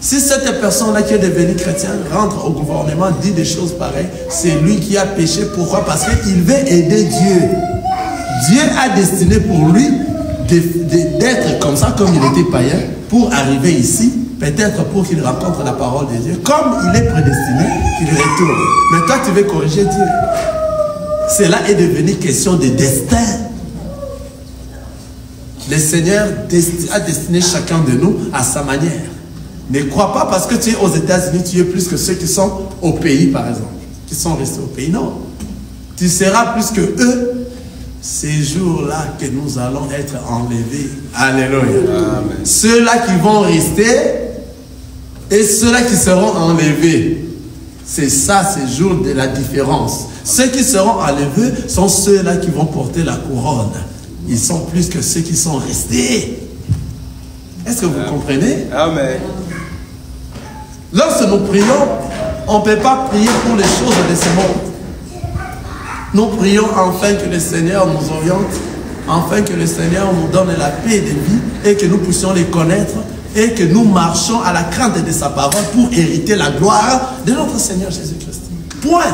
si cette personne-là qui est devenue chrétienne rentre au gouvernement, dit des choses pareilles, c'est lui qui a péché. Pourquoi? Parce qu'il veut aider Dieu. Dieu a destiné pour lui d'être comme ça, comme il était païen, pour arriver ici, peut-être pour qu'il rencontre la parole de Dieu. Comme il est prédestiné, qu'il retourne. Mais toi, tu veux corriger Dieu. Cela est devenu question de destin. Le Seigneur a destiné chacun de nous à sa manière. Ne crois pas parce que tu es aux États-Unis, tu es plus que ceux qui sont au pays, par exemple. Qui sont restés au pays. Non. Tu seras plus que eux. Ces jours-là que nous allons être enlevés. Alléluia. Ceux-là qui vont rester et ceux-là qui seront enlevés. C'est ça, ces jours de la différence. Ceux qui seront enlevés sont ceux-là qui vont porter la couronne. Ils sont plus que ceux qui sont restés. Est-ce que vous comprenez? Amen. Lorsque nous prions, on ne peut pas prier pour les choses de ce monde. Nous prions afin que le Seigneur nous oriente, afin que le Seigneur nous donne la paix de vie et que nous puissions les connaître et que nous marchions à la crainte de sa parole pour hériter la gloire de notre Seigneur Jésus-Christ. Point.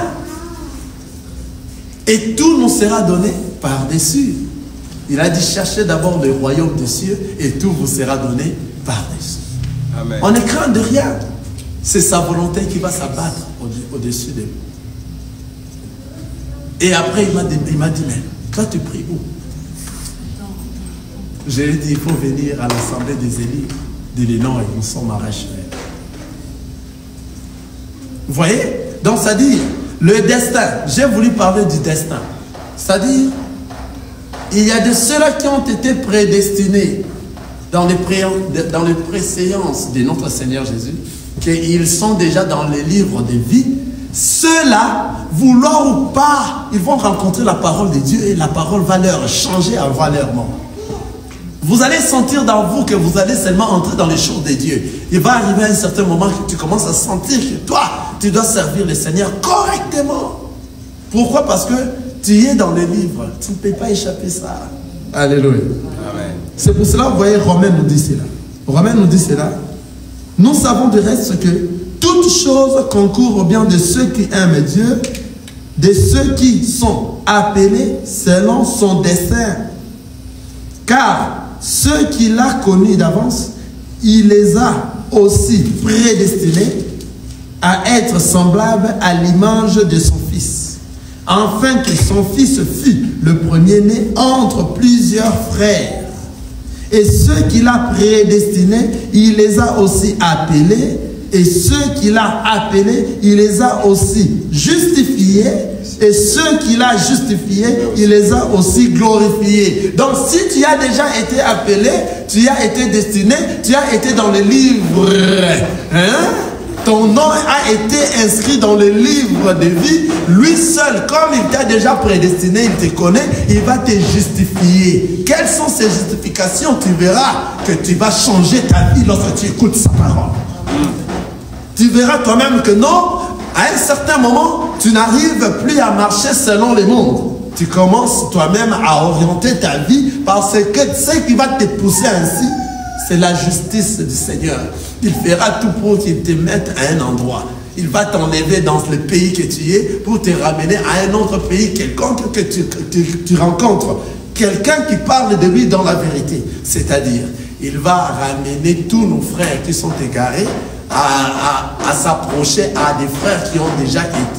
Et tout nous sera donné par-dessus. Il a dit, cherchez d'abord le royaume des cieux et tout vous sera donné par-dessus. On ne craint de rien. C'est sa volonté qui va s'abattre au-dessus de nous. Et après, il m'a dit, mais toi tu pries où? Je lui ai dit, il faut venir à l'assemblée des élus de l'élan et nous sommes arrachés. Vous voyez? Donc, c'est-à-dire, le destin, j'ai voulu parler du destin. C'est-à-dire, il y a de ceux-là qui ont été prédestinés dans les préséances de notre Seigneur Jésus, qu'ils sont déjà dans les livres de vie. Ceux-là, vouloir ou pas, ils vont rencontrer la parole de Dieu et la parole va leur changer avant leur mort. Vous allez sentir dans vous que vous allez seulement entrer dans les choses de Dieu. Il va arriver un certain moment que tu commences à sentir que toi, tu dois servir le Seigneur correctement. Pourquoi? Parce que tu es dans les livres. Tu ne peux pas échapper ça. Alléluia. Amen. C'est pour cela, vous voyez, Romain nous dit cela. Romain nous dit cela. Nous savons du reste que toute chose concourt au bien de ceux qui aiment Dieu, de ceux qui sont appelés selon son dessein. Car ceux qu'il a connus d'avance, il les a aussi prédestinés à être semblable à l'image de son fils, afin que son fils fût le premier-né entre plusieurs frères. Et ceux qu'il a prédestinés, il les a aussi appelés. Et ceux qu'il a appelés, il les a aussi justifiés. Et ceux qu'il a justifiés, il les a aussi glorifiés. Donc si tu as déjà été appelé, tu as été destiné, tu as été dans le livre, hein? Ton nom a été inscrit dans le livre de vie. Lui seul, comme il t'a déjà prédestiné, il te connaît, il va te justifier. Quelles sont ces justifications? Tu verras que tu vas changer ta vie lorsque tu écoutes sa parole. Tu verras toi-même que non, à un certain moment, tu n'arrives plus à marcher selon les mondes. Tu commences toi-même à orienter ta vie parce que ce qui va te pousser ainsi, c'est la justice du Seigneur. Il fera tout pour qu'il te mette à un endroit. Il va t'enlever dans le pays que tu es pour te ramener à un autre pays quelconque que tu rencontres. Quelqu'un qui parle de lui dans la vérité. C'est-à-dire, il va ramener tous nos frères qui sont égarés à s'approcher à des frères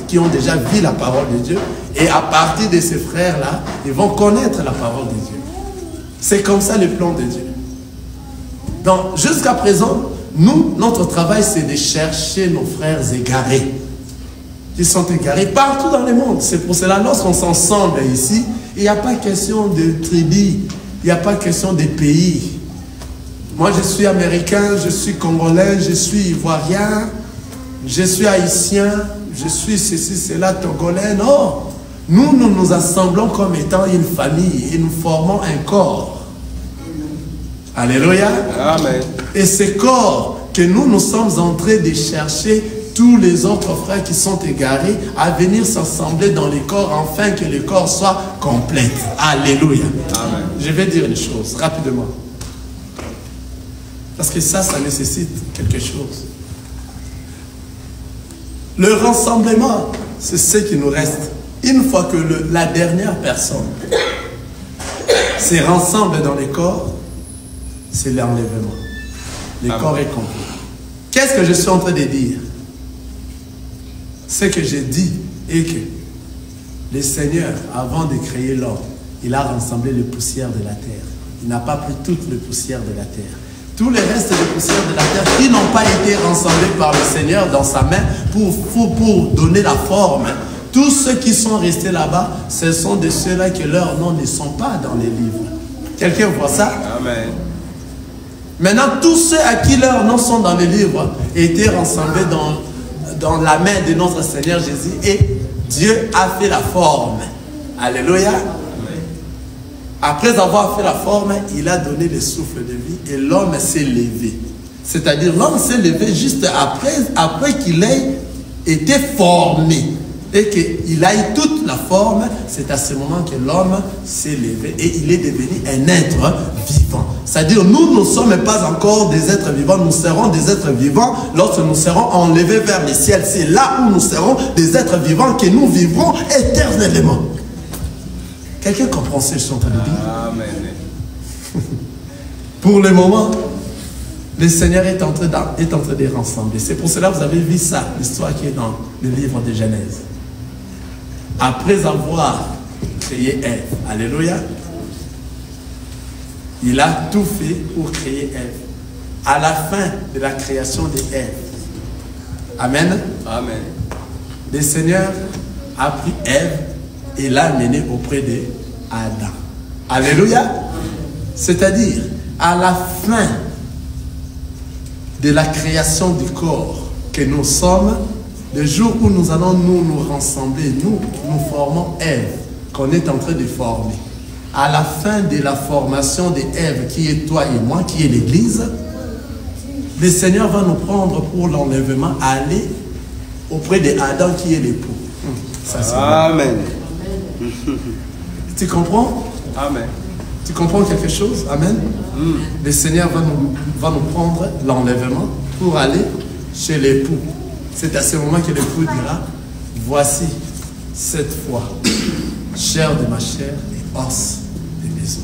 qui ont déjà vu la parole de Dieu. Et à partir de ces frères-là, ils vont connaître la parole de Dieu. C'est comme ça le plan de Dieu. Donc, jusqu'à présent, nous, notre travail, c'est de chercher nos frères égarés. Qui sont égarés partout dans le monde. C'est pour cela, lorsqu'on s'ensemble ici, il n'y a pas question de tribu, il n'y a pas question de pays. Moi, je suis américain, je suis congolais, je suis ivoirien, je suis haïtien, je suis ceci, cela, togolais. Non, nous nous assemblons comme étant une famille et nous formons un corps. Alléluia. Amen. Et ce corps que nous sommes en train de chercher, tous les autres frères qui sont égarés, à venir s'assembler dans les corps afin que le corps soit complet. Alléluia. Amen. Je vais dire les choses rapidement. Parce que ça nécessite quelque chose. Le rassemblement, c'est ce qui nous reste. Une fois que la dernière personne se rassemble dans les corps, c'est l'enlèvement. Le corps est complet. Qu'est-ce que je suis en train de dire? Ce que je dis est que le Seigneur, avant de créer l'homme, il a rassemblé les poussières de la terre. Il n'a pas pris toutes les poussières de la terre. Tous les restes de poussières de la terre qui n'ont pas été rassemblés par le Seigneur dans sa main pour donner la forme. Tous ceux qui sont restés là-bas, ce sont de ceux-là que leurs noms ne sont pas dans les livres. Quelqu'un voit ça? Amen. Maintenant, tous ceux à qui leurs noms sont dans les livres étaient rassemblés dans la main de notre Seigneur Jésus et Dieu a fait la forme. Alléluia. Après avoir fait la forme, il a donné le souffle de vie et l'homme s'est levé. C'est-à-dire, l'homme s'est levé juste après qu'il ait été formé et qu'il ait toute la forme. C'est à ce moment que l'homme s'est levé et il est devenu un être vivant. C'est-à-dire, nous ne sommes pas encore des êtres vivants, nous serons des êtres vivants lorsque nous serons enlevés vers le ciel. C'est là où nous serons des êtres vivants que nous vivrons éternellement. Quelqu'un comprend ce que je suis en train de dire? Amen. Pour le moment, le Seigneur est en train de rassembler. C'est pour cela que vous avez vu ça, l'histoire qui est dans le livre de Genèse. Après avoir créé Ève, alléluia, il a tout fait pour créer Ève. À la fin de la création de Ève, amen. Amen. Le Seigneur a pris Ève et l'a menée auprès d'Adam. Alléluia. C'est-à-dire, à la fin de la création du corps que nous sommes, le jour où nous allons nous rassembler, nous formons Ève, qu'on est en train de former. À la fin de la formation de Ève, qui est toi et moi, qui est l'Église, le Seigneur va nous prendre pour l'enlèvement, aller auprès d'Adam qui est l'époux. Amen. Tu comprends? Amen. Tu comprends quelque chose? Amen. Le Seigneur va nous prendre l'enlèvement pour aller chez l'époux. C'est à ce moment que l'époux dira, voici cette fois, chair de ma chair et os de mes os.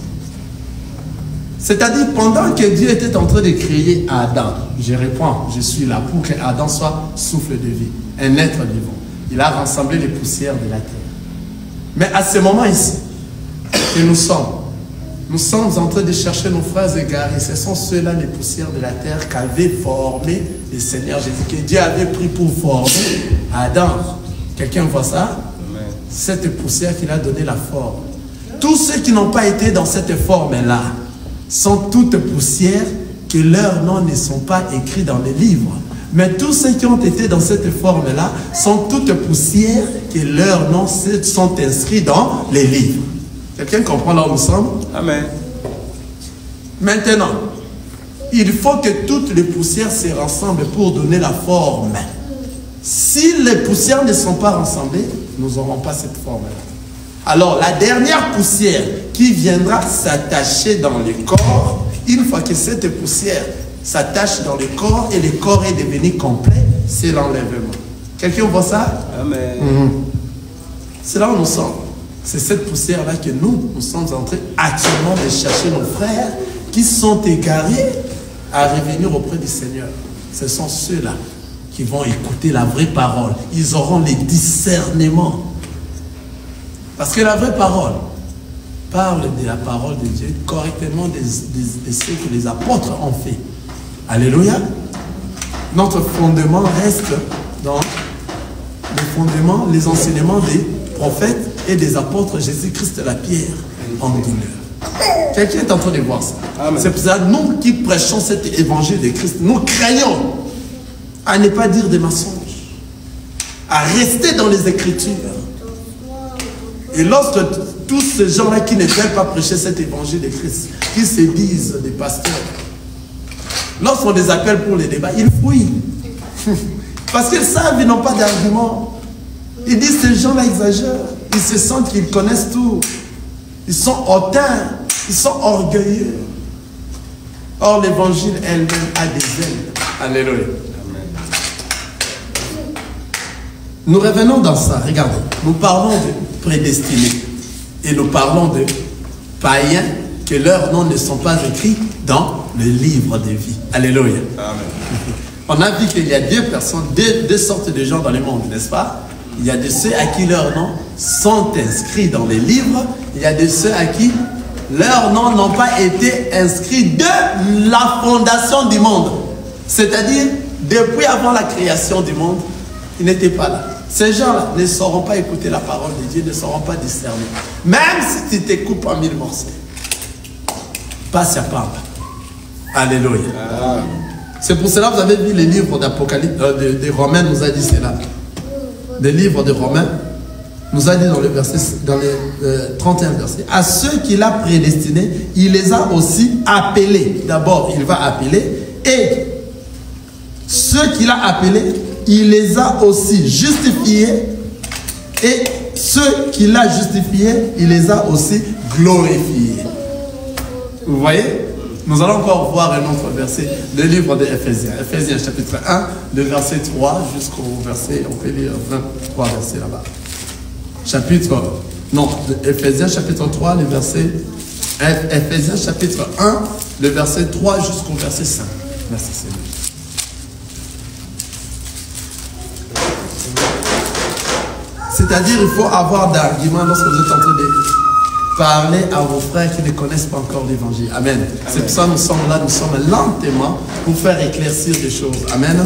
C'est-à-dire, pendant que Dieu était en train de créer Adam, je reprends, je suis là pour que Adam soit souffle de vie, un être vivant. Il a rassemblé les poussières de la terre. Mais à ce moment ici, que nous sommes en train de chercher nos frères égarés. Ce sont ceux-là, les poussières de la terre, qu'avait formé le Seigneur Jésus, que Dieu avait pris pour former Adam. Quelqu'un voit ça? Amen. Cette poussière qu'il a donné la forme. Tous ceux qui n'ont pas été dans cette forme-là sont toutes poussières que leurs noms ne sont pas écrits dans les livres. Mais tous ceux qui ont été dans cette forme-là sont toutes poussières que leurs noms sont inscrits dans les livres. Quelqu'un comprend là où nous sommes? Amen. Maintenant, il faut que toutes les poussières se rassemblent pour donner la forme. Si les poussières ne sont pas rassemblées, nous n'aurons pas cette forme-là. Alors, la dernière poussière qui viendra s'attacher dans le corps, une fois que cette poussière s'attache dans le corps et le corps est devenu complet, c'est l'enlèvement. Quelqu'un voit ça? Amen. C'est là où nous sommes. C'est cette poussière-là que nous sommes en train actuellement de chercher nos frères qui sont égarés à revenir auprès du Seigneur. Ce sont ceux-là qui vont écouter la vraie parole. Ils auront les discernements. Parce que la vraie parole parle de la parole de Dieu correctement de ce que les apôtres ont fait. Alléluia. Notre fondement reste dans le fondement, les enseignements des prophètes et des apôtres, Jésus-Christ la pierre en douleur. Quelqu'un est en train de voir ça. C'est pour ça, nous qui prêchons cet évangile de Christ, nous craignons à ne pas dire des mensonges, à rester dans les Écritures. Et lorsque tous ces gens-là qui ne veulent pas prêcher cet évangile de Christ, qui se disent des pasteurs, lorsqu'on les appelle pour les débats, ils fouillent. Parce qu'ils savent, ils n'ont pas d'argument. Ils disent, ces gens-là exagèrent. Ils se sentent qu'ils connaissent tout. Ils sont hautains. Ils sont orgueilleux. Or, l'évangile elle-même a des ailes. Alléluia. Amen. Nous revenons dans ça. Regardez. Nous parlons de prédestinés. Et nous parlons de païens que leurs noms ne sont pas écrits dans le livre de vie. Alléluia. Amen. On a vu qu'il y a deux personnes, deux sortes de gens dans le monde, n'est-ce pas? Il y a de ceux à qui leurs noms sont inscrits dans les livres. Il y a de ceux à qui leurs noms n'ont pas été inscrits de la fondation du monde. C'est-à-dire, depuis avant la création du monde, ils n'étaient pas là. Ces gens-là ne sauront pas écouter la parole de Dieu, ne sauront pas discerner. Même si tu te coupes en 1000 morceaux. Passe à part. Alléluia. C'est pour cela que vous avez vu les livres d'Apocalypse, de Romains nous a dit cela. Des livres de Romains nous a dit dans le verset, dans les 31 versets, à ceux qu'il a prédestinés, il les a aussi appelés. D'abord, il va appeler, et ceux qu'il a appelés, il les a aussi justifiés, et ceux qu'il a justifiés, il les a aussi glorifiés. Vous voyez? Nous allons encore voir un autre verset, le livre d'Éphésiens. Éphésiens chapitre 1, le verset 3 jusqu'au verset, on peut lire 23 versets là-bas. Éphésiens chapitre 3, le verset, Éphésiens chapitre 1, le verset 3 jusqu'au verset 5. Merci Seigneur. C'est-à-dire, il faut avoir d'arguments lorsque vous êtes en train de parler à vos frères qui ne connaissent pas encore l'évangile. Amen. C'est pour ça que nous sommes là, nous sommes lentement pour faire éclaircir des choses. Amen.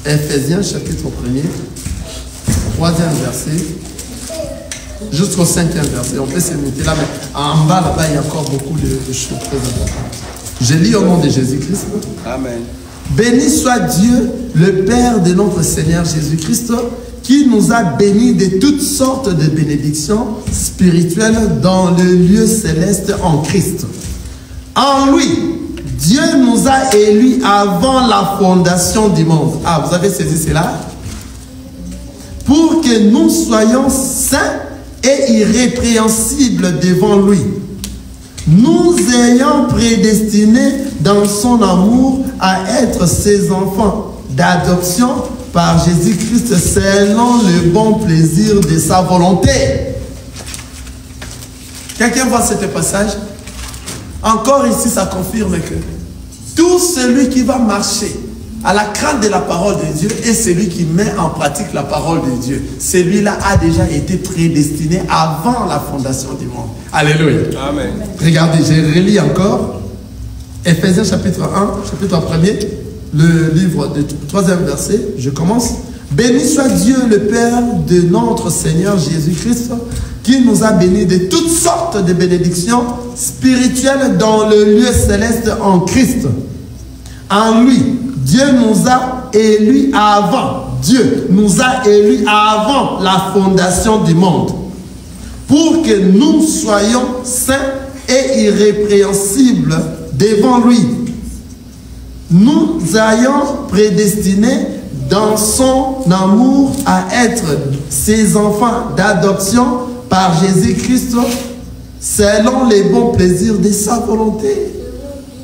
Éphésiens chapitre 1er, 3e verset, jusqu'au 5e verset. On peut se mettre là, mais en bas là-bas, il y a encore beaucoup de choses très importantes. Je lis au nom de Jésus-Christ. Amen. Béni soit Dieu, le Père de notre Seigneur Jésus-Christ, qui nous a bénis de toutes sortes de bénédictions spirituelles dans le lieu céleste en Christ. En lui, Dieu nous a élus avant la fondation du monde. Ah, vous avez saisi cela? Pour que nous soyons saints et irrépréhensibles devant lui, nous ayant prédestinés dans son amour à être ses enfants d'adoption par Jésus-Christ selon le bon plaisir de sa volonté. Quelqu'un voit ce passage? Encore ici, ça confirme que tout celui qui va marcher à la crainte de la parole de Dieu et celui qui met en pratique la parole de Dieu, celui-là a déjà été prédestiné avant la fondation du monde. Alléluia. Amen. Regardez, je relis encore Ephésiens chapitre 1, chapitre 1er, le livre du 3e verset. Je commence. Béni soit Dieu le Père de notre Seigneur Jésus-Christ, qui nous a bénis de toutes sortes de bénédictions spirituelles dans le lieu céleste en Christ. En lui, Dieu nous a élus avant. Dieu nous a élus avant la fondation du monde, pour que nous soyons saints et irrépréhensibles devant lui. Nous ayons prédestinés dans son amour à être ses enfants d'adoption par Jésus-Christ, selon les bons plaisirs de sa volonté.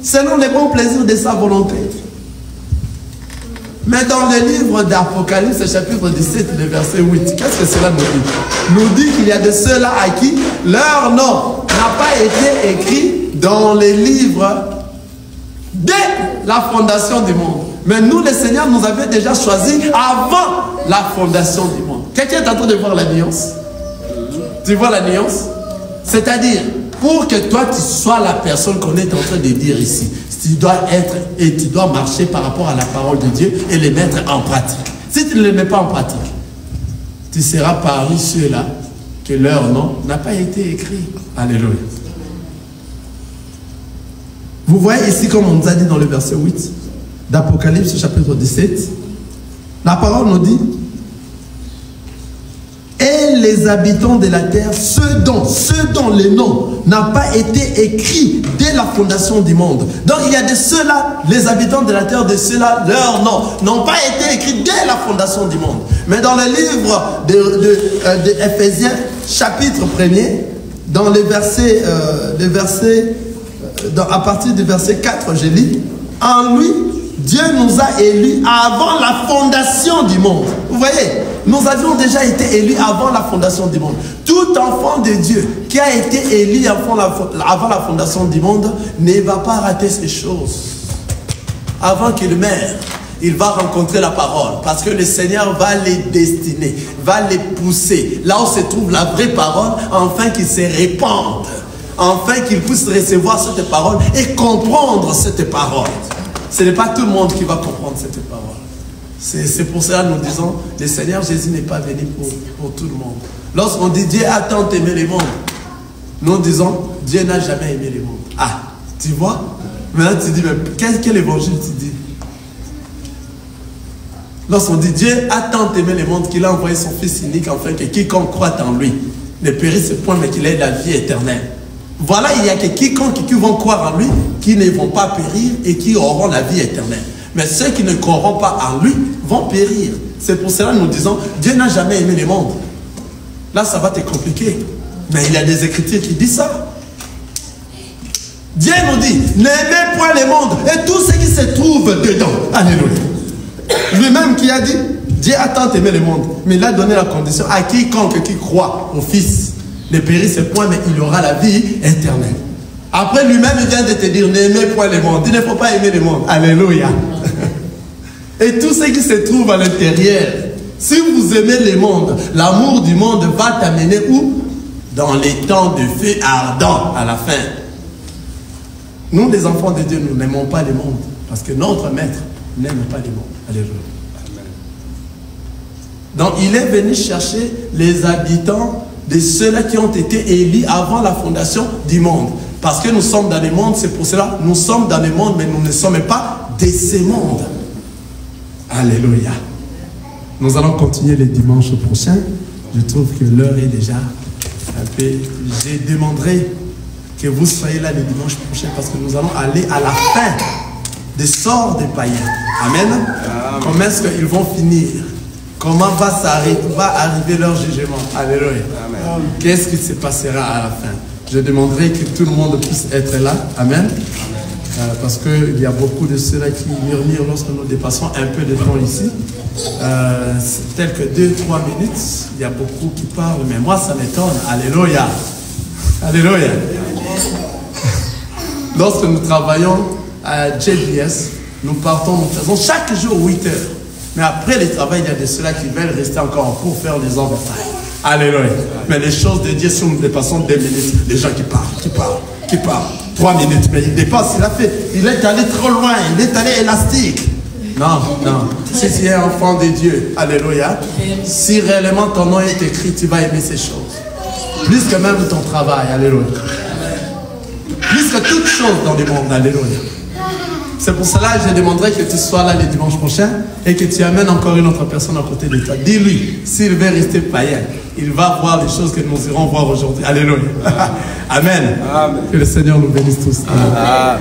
Selon les bons plaisirs de sa volonté. Mais dans le livre d'Apocalypse, chapitre 17, le verset 8, qu'est-ce que cela nous dit? Nous dit qu'il y a de ceux-là à qui leur nom n'a pas été écrit dans les livres dès la fondation du monde. Mais nous, le Seigneur, nous avait déjà choisi avant la fondation du monde. Quelqu'un est en train de voir la nuance? Tu vois la nuance? C'est-à-dire, pour que toi, tu sois la personne qu'on est en train de dire ici, tu dois être et tu dois marcher par rapport à la parole de Dieu et les mettre en pratique. Si tu ne les mets pas en pratique, tu seras parmi ceux-là que leur nom n'a pas été écrit. Alléluia. Vous voyez ici, comme on nous a dit dans le verset 8 d'Apocalypse chapitre 17, la parole nous dit: et les habitants de la terre, ceux dont le nom n'a pas été écrit dès la fondation du monde. Donc il y a de ceux-là, les habitants de la terre, de ceux-là, leurs noms n'ont pas été écrits dès la fondation du monde. Mais dans le livre d'Éphésiens, chapitre 1er, dans les versets, à partir du verset 4, je lis: en lui, Dieu nous a élus avant la fondation du monde. Vous voyez, nous avions déjà été élus avant la fondation du monde. Tout enfant de Dieu qui a été élu avant la fondation du monde ne va pas rater ces choses. Avant qu'il meure, il va rencontrer la parole. Parce que le Seigneur va les destiner, va les pousser. Là où se trouve la vraie parole, afin qu'ils se répandent. Afin qu'ils puissent recevoir cette parole et comprendre cette parole. Ce n'est pas tout le monde qui va comprendre cette parole. C'est pour cela que nous disons, le Seigneur Jésus n'est pas venu pour tout le monde. Lorsqu'on dit Dieu a tant aimé le monde, nous disons Dieu n'a jamais aimé le monde. Ah, tu vois? Maintenant tu dis, mais quel évangile tu dis? Lorsqu'on dit Dieu a tant aimé le monde qu'il a envoyé son Fils unique, afin que quiconque croit en lui ne périsse point, mais qu'il ait la vie éternelle. Voilà, il y a que quiconque qui vont croire en lui, qui ne vont pas périr et qui auront la vie éternelle. Mais ceux qui ne croiront pas en lui vont périr. C'est pour cela que nous disons, Dieu n'a jamais aimé le monde. Là, ça va te compliquer. Mais il y a des écritures qui disent ça. Dieu nous dit, n'aimez point le monde et tout ce qui se trouve dedans. Alléluia. Lui-même qui a dit, Dieu a tant aimé le monde, mais il a donné la condition à quiconque qui croit au Fils ne périsse point, mais il aura la vie éternelle. Après lui-même, il vient de te dire, n'aimez point le monde. Il ne faut pas aimer le monde. Alléluia. Et tout ce qui se trouve à l'intérieur, si vous aimez le monde, l'amour du monde va t'amener où? Dans les temps de feu ardent à la fin. Nous, les enfants de Dieu, nous n'aimons pas le monde. Parce que notre maître n'aime pas le monde. Alléluia. Donc, il est venu chercher les habitants de ceux-là qui ont été élus avant la fondation du monde. Parce que nous sommes dans le monde, c'est pour cela, nous sommes dans le monde, mais nous ne sommes pas de ce monde. Alléluia. Nous allons continuer le dimanche prochain. Je trouve que l'heure est déjà un peu... Je demanderai que vous soyez là le dimanche prochain parce que nous allons aller à la fin des sorts des païens. Amen. Amen. Comment est-ce qu'ils vont finir? Comment va arriver leur jugement? Alléluia. Qu'est-ce qui se passera à la fin? Je demanderai que tout le monde puisse être là. Amen. Parce qu'il y a beaucoup de ceux-là qui murmurent lorsque nous dépassons un peu de temps ici. Tel que 2-3 minutes, il y a beaucoup qui parlent, mais moi ça m'étonne. Alléluia. Alléluia. Lorsque nous travaillons à JBS, nous partons, nous faisons chaque jour 8 heures. Mais après le travail, il y a de ceux-là qui veulent rester encore pour faire les overtime. Alléluia. Mais les choses de Dieu, si nous dépassons 2 minutes, les gens qui parlent. 3 minutes, mais il dépasse, il est allé trop loin, il est allé élastique. Non. Si tu es enfant de Dieu, alléluia, si réellement ton nom est écrit, tu vas aimer ces choses. Plus que même ton travail, alléluia. Plus que toute chose dans le monde, alléluia. C'est pour cela que je demanderai que tu sois là le dimanche prochain et que tu amènes encore une autre personne à côté de toi. Dis-lui, s'il veut rester païen, il va voir les choses que nous irons voir aujourd'hui. Alléluia. Amen. Amen. Que le Seigneur nous bénisse tous. Amen.